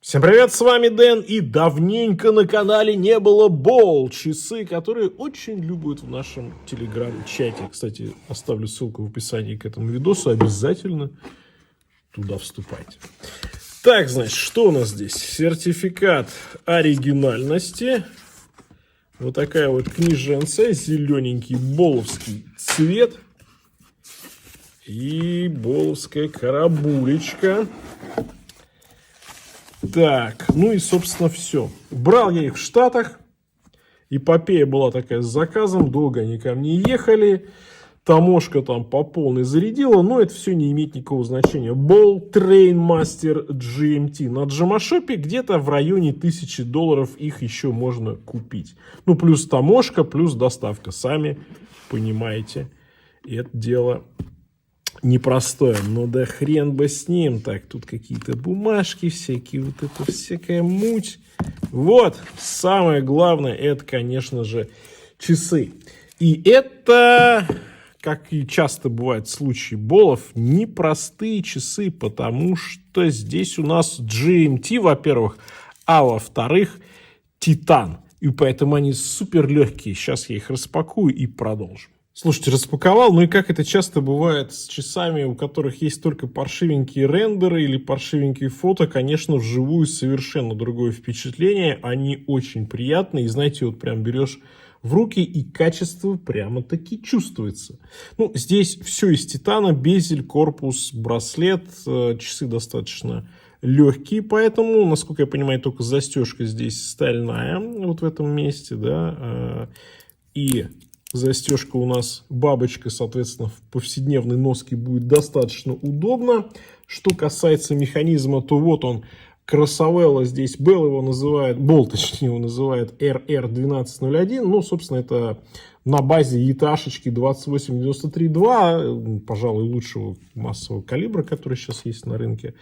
Всем привет, с вами Дэн, и давненько на канале не было Бол, часы, которые очень любят в нашем телеграм-чате. Кстати, оставлю ссылку в описании к этому видосу, обязательно туда вступайте. Так, значит, что у нас здесь? Сертификат оригинальности. Вот такая вот книженция, зелененький боловский цвет. И боловская карабулечка. Так, ну и, собственно, все. Брал я их в Штатах. Эпопея была такая с заказом. Долго они ко мне ехали. Таможка там по полной зарядила. Но это все не имеет никакого значения. Ball Trainmaster GMT. На Джамашопе где-то в районе $1000 их еще можно купить. Ну, плюс таможка, плюс доставка. Сами понимаете, это дело непростое. Ну да хрен бы с ним. Так, тут какие-то бумажки всякие, вот это всякая муть. Вот, самое главное, это, конечно же, часы. И это, как и часто бывает в случае болов, непростые часы, потому что здесь у нас GMT, во-первых, а во-вторых, Титан. И поэтому они супер легкие. Сейчас я их распакую и продолжим. Слушайте, распаковал, ну и как это часто бывает с часами, у которых есть только паршивенькие рендеры или паршивенькие фото, конечно, вживую совершенно другое впечатление, они очень приятные, и знаете, вот прям берешь в руки, и качество прямо-таки чувствуется. Ну, здесь все из титана, безель, корпус, браслет, часы достаточно легкие, поэтому, насколько я понимаю, только застежка здесь стальная, вот в этом месте, да, и застежка у нас бабочка, соответственно, в повседневной носке будет достаточно удобно. Что касается механизма, то вот он, Красавелла здесь, Bell его называет, Бол, точнее, его называет RR1201. Ну, собственно, это на базе яташечки 2893-2, пожалуй, лучшего массового калибра, который сейчас есть на рынке.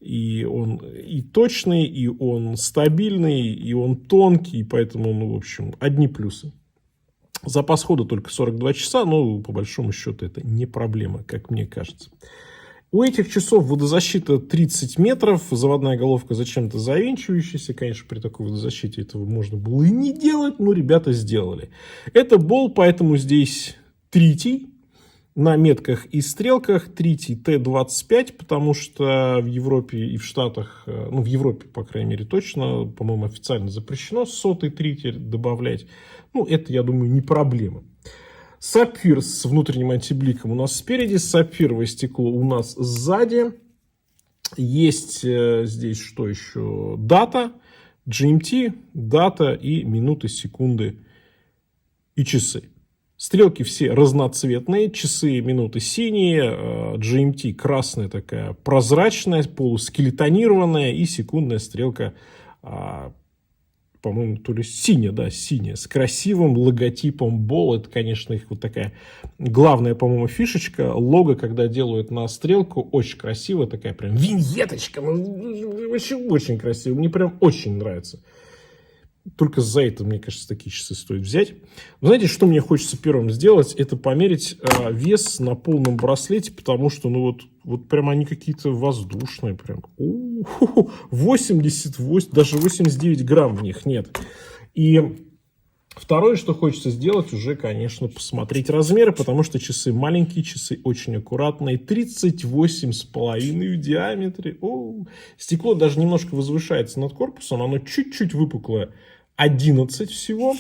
И он и точный, и он стабильный, и он тонкий, поэтому, ну, в общем, одни плюсы. Запас хода только 42 часа, но по большому счету это не проблема, как мне кажется. У этих часов водозащита 30 метров, заводная головка зачем-то завинчивающаяся. Конечно, при такой водозащите этого можно было и не делать, но ребята сделали. Это Бол, поэтому здесь третий. На метках и стрелках третий Т-25, потому что в Европе и в Штатах, ну в Европе, по крайней мере, точно, по-моему, официально запрещено сотый тритер добавлять. Ну, это, я думаю, не проблема. Сапфир с внутренним антибликом у нас спереди, сапфировое стекло у нас сзади. Есть здесь что еще? Дата, GMT, дата и минуты, секунды и часы. Стрелки все разноцветные, часы, минуты синие, GMT красная такая прозрачная, полускелетонированная, и секундная стрелка, по-моему, то ли синяя, да, синяя, с красивым логотипом Бол. Это, конечно, их вот такая главная, по-моему, фишечка. Лого, когда делают на стрелку, очень красиво, такая прям виньеточка, очень красиво, мне прям очень нравится. Только за это, мне кажется, такие часы стоит взять. Но знаете, что мне хочется первым сделать? Это померить вес на полном браслете, потому что, ну вот прям они какие-то воздушные. Прям 88, даже 89 грамм в них нет. И второе, что хочется сделать, уже, конечно, посмотреть размеры, потому что часы маленькие, часы очень аккуратные. 38,5 в диаметре. Стекло даже немножко возвышается над корпусом, оно чуть-чуть выпуклое. 11 всего.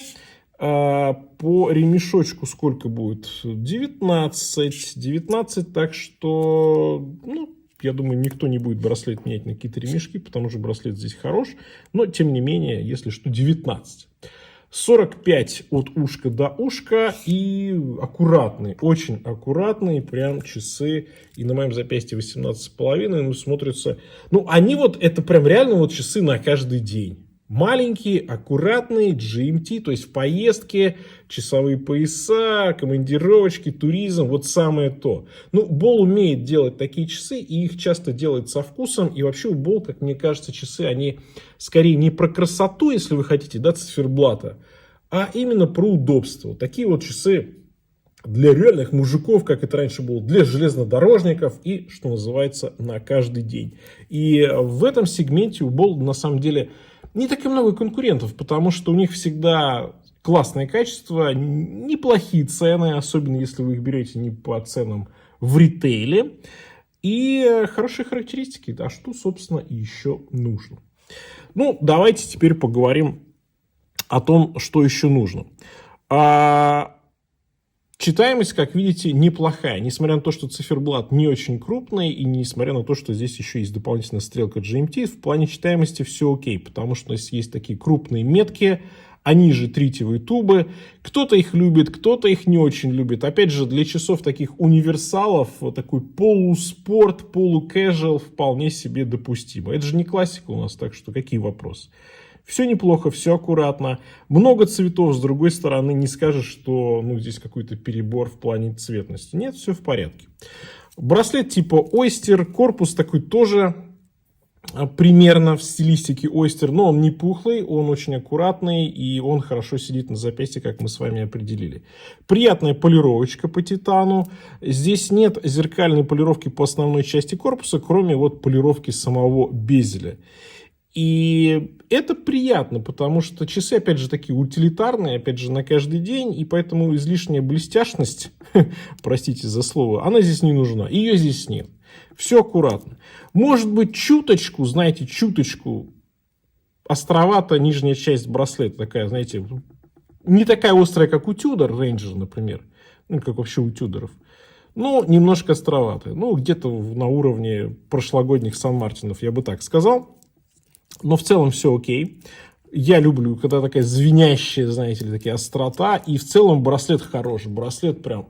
По ремешочку сколько будет? 19, так что, ну, я думаю, никто не будет браслет менять на какие-то ремешки, потому что браслет здесь хорош. Но, тем не менее, если что, 19. 45 от ушка до ушка и аккуратные, очень аккуратные прям часы. И на моем запястье 18,5, ну, смотрятся, ну, они вот, это прям реально вот часы на каждый день. Маленькие, аккуратные, GMT, то есть в поездке, часовые пояса, командировочки, туризм, вот самое то. Ну, Бол умеет делать такие часы, и их часто делает со вкусом. И вообще у Бол, как мне кажется, часы, они скорее не про красоту, если вы хотите, да, циферблата, а именно про удобство. Такие вот часы для реальных мужиков, как это раньше было, для железнодорожников и, что называется, на каждый день. И в этом сегменте у Bold на самом деле не так и много конкурентов, потому что у них всегда классное качество, неплохие цены, особенно если вы их берете не по ценам в ритейле, и хорошие характеристики. А что, собственно, еще нужно? Ну, давайте теперь поговорим о том, что еще нужно. Читаемость, как видите, неплохая, несмотря на то, что циферблат не очень крупный, и несмотря на то, что здесь еще есть дополнительная стрелка GMT, в плане читаемости все окей, потому что есть такие крупные метки, они же тритиевые тубы, кто-то их любит, кто-то их не очень любит. Опять же, для часов таких универсалов, вот такой полуспорт, полукэжуал вполне себе допустимо. Это же не классика у нас, так что какие вопросы? Все неплохо, все аккуратно. Много цветов, с другой стороны, не скажешь, что здесь какой-то перебор в плане цветности. Нет, все в порядке. Браслет типа Oyster, корпус такой тоже примерно в стилистике Oyster, но он не пухлый, он очень аккуратный и он хорошо сидит на запястье, как мы с вами определили. Приятная полировочка по титану. Здесь нет зеркальной полировки по основной части корпуса, кроме вот полировки самого безеля. И это приятно, потому что часы, опять же, такие утилитарные, опять же, на каждый день, и поэтому излишняя блестяшность, простите за слово, она здесь не нужна, ее здесь нет. Все аккуратно. Может быть, чуточку, знаете, чуточку островата нижняя часть браслета, такая, знаете, не такая острая, как у Tudor Ranger, например, как вообще у Тюдоров. Но немножко островатая, где-то на уровне прошлогодних Сан-Мартинов, я бы так сказал. Но в целом все окей. Я люблю, когда такая звенящая, знаете ли, такая острота. И в целом браслет хороший. Браслет прям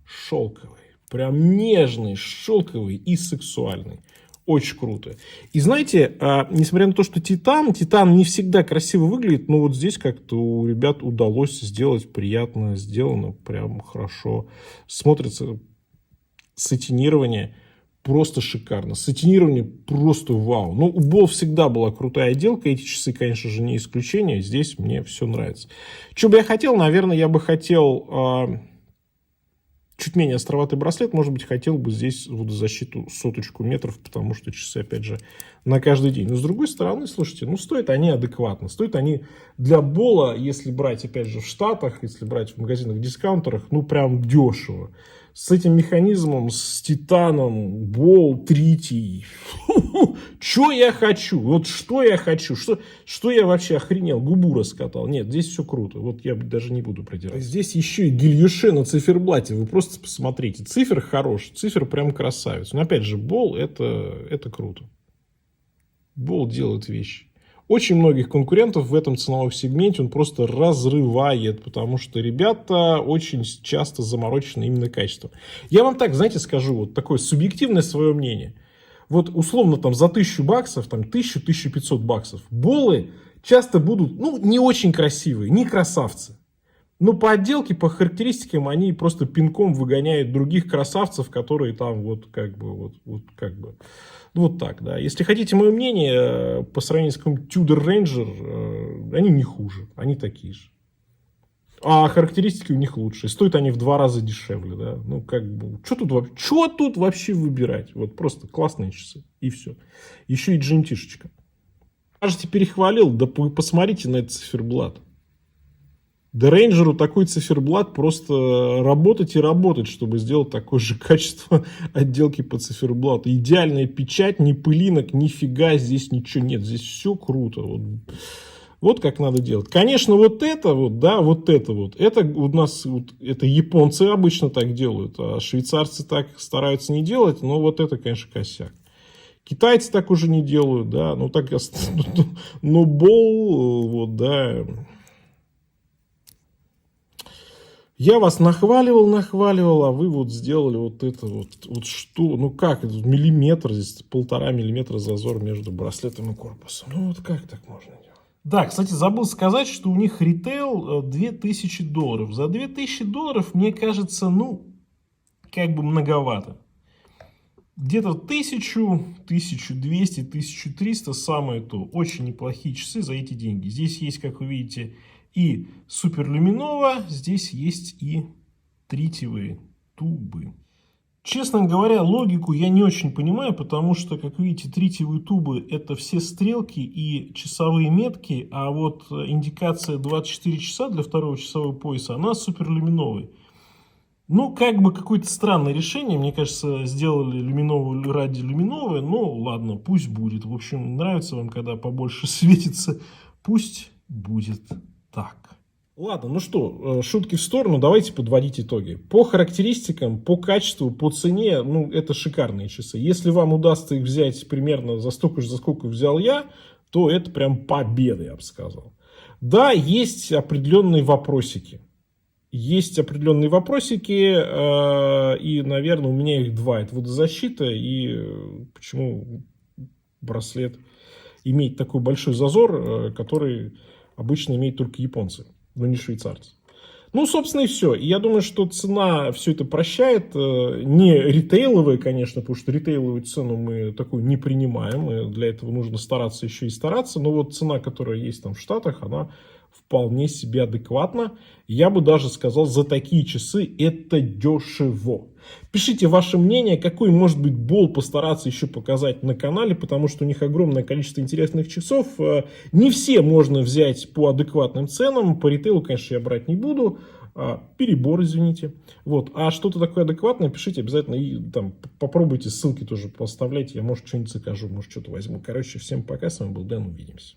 шелковый. Прям нежный, шелковый и сексуальный. Очень круто. И знаете, несмотря на то, что титан не всегда красиво выглядит, но вот здесь как-то у ребят удалось сделать приятно сделано. Прям хорошо смотрится. Сатинирование просто шикарно. Сатинирование просто вау. У Ball всегда была крутая отделка. Эти часы, конечно же, не исключение. Здесь мне все нравится. Что бы я хотел? Наверное, я бы хотел чуть менее островатый браслет. Может быть, хотел бы здесь водозащиту 100 метров, потому что часы, опять же, на каждый день. Но с другой стороны, слушайте, стоят они адекватно. Стоят они для Бола, если брать, опять же, в Штатах, если брать в магазинах-дискаунтерах, прям дешево. С этим механизмом, с титаном, Ball, тритий. Что я хочу? Вот что я хочу? Что я вообще охренел? Губу раскатал. Нет, здесь все круто. Вот я даже не буду продирать. Здесь еще и гильюше на циферблате. Вы просто посмотрите. Цифер хороший. Цифер прям красавец. Но опять же, Ball это круто. Ball делает вещи. Очень многих конкурентов в этом ценовом сегменте он просто разрывает, потому что ребята очень часто заморочены именно качеством. Я вам так, знаете, скажу, вот такое субъективное свое мнение. Вот условно там за 1000 баксов, там 1000-1500 баксов, Боллы часто будут, не очень красивые, не красавцы. Но по отделке, по характеристикам они просто пинком выгоняют других красавцев, которые там вот так, да. Если хотите мое мнение, по сравнению с каким-то Tudor Ranger, они не хуже, они такие же. А характеристики у них лучше. Стоят они в 2 раза дешевле, да. Что тут вообще выбирать? Вот просто классные часы, и все. Еще и GMT-шечка. Кажется, перехвалил, да посмотрите на этот циферблат. Да Рейнджеру такой циферблат просто работать и работать, чтобы сделать такое же качество отделки по циферблату. Идеальная печать, ни пылинок, нифига здесь ничего нет. Здесь все круто. Вот как надо делать. Конечно, это у нас это японцы обычно так делают, а швейцарцы так стараются не делать, но вот это, конечно, косяк. Китайцы так уже не делают, да, но Ball, да. Я вас нахваливал, а вы сделали это что? Как? Это миллиметр, здесь 1,5 миллиметра зазор между браслетом и корпусом. Как так можно делать? Да, кстати, забыл сказать, что у них ритейл $2000. За $2000, мне кажется, многовато. Где-то 1000, 1200, 1300 самое то. Очень неплохие часы за эти деньги. Здесь есть, как вы видите, и суперлюминовая, здесь есть и тритиевые тубы. Честно говоря, логику я не очень понимаю, потому что, как видите, тритиевые тубы — это все стрелки и часовые метки, а вот индикация 24 часа для второго часового пояса, она суперлюминовая. Ну, как бы какое-то странное решение, мне кажется, сделали люминовую ради люминовой, ну, ладно, пусть будет. В общем, нравится вам, когда побольше светится, пусть будет так. Ладно, ну что, шутки в сторону, давайте подводить итоги. По характеристикам, по качеству, по цене, ну, это шикарные часы. Если вам удастся их взять примерно за столько же, за сколько взял я, то это прям победа, я бы сказал. Да, есть определенные вопросики. Есть определенные вопросики, и, наверное, у меня их два. Это водозащита и почему браслет имеет такой большой зазор, который обычно имеют только японцы, но не швейцарцы. Ну, собственно, и все. И я думаю, что цена все это прощает. Не ритейловая, конечно, потому что ритейловую цену мы такую не принимаем. И для этого нужно стараться еще и стараться. Но вот цена, которая есть там в Штатах, она вполне себе адекватна. Я бы даже сказал, за такие часы это дешево. Пишите ваше мнение, какой может быть бол постараться еще показать на канале, потому что у них огромное количество интересных часов. Не все можно взять по адекватным ценам. По ритейлу, конечно, я брать не буду. Перебор, извините. Вот. А что-то такое адекватное, пишите обязательно. И там попробуйте, ссылки тоже поставляйте. Я, может, что-нибудь закажу, может, что-то возьму. Короче, всем пока. С вами был Дэн. Увидимся.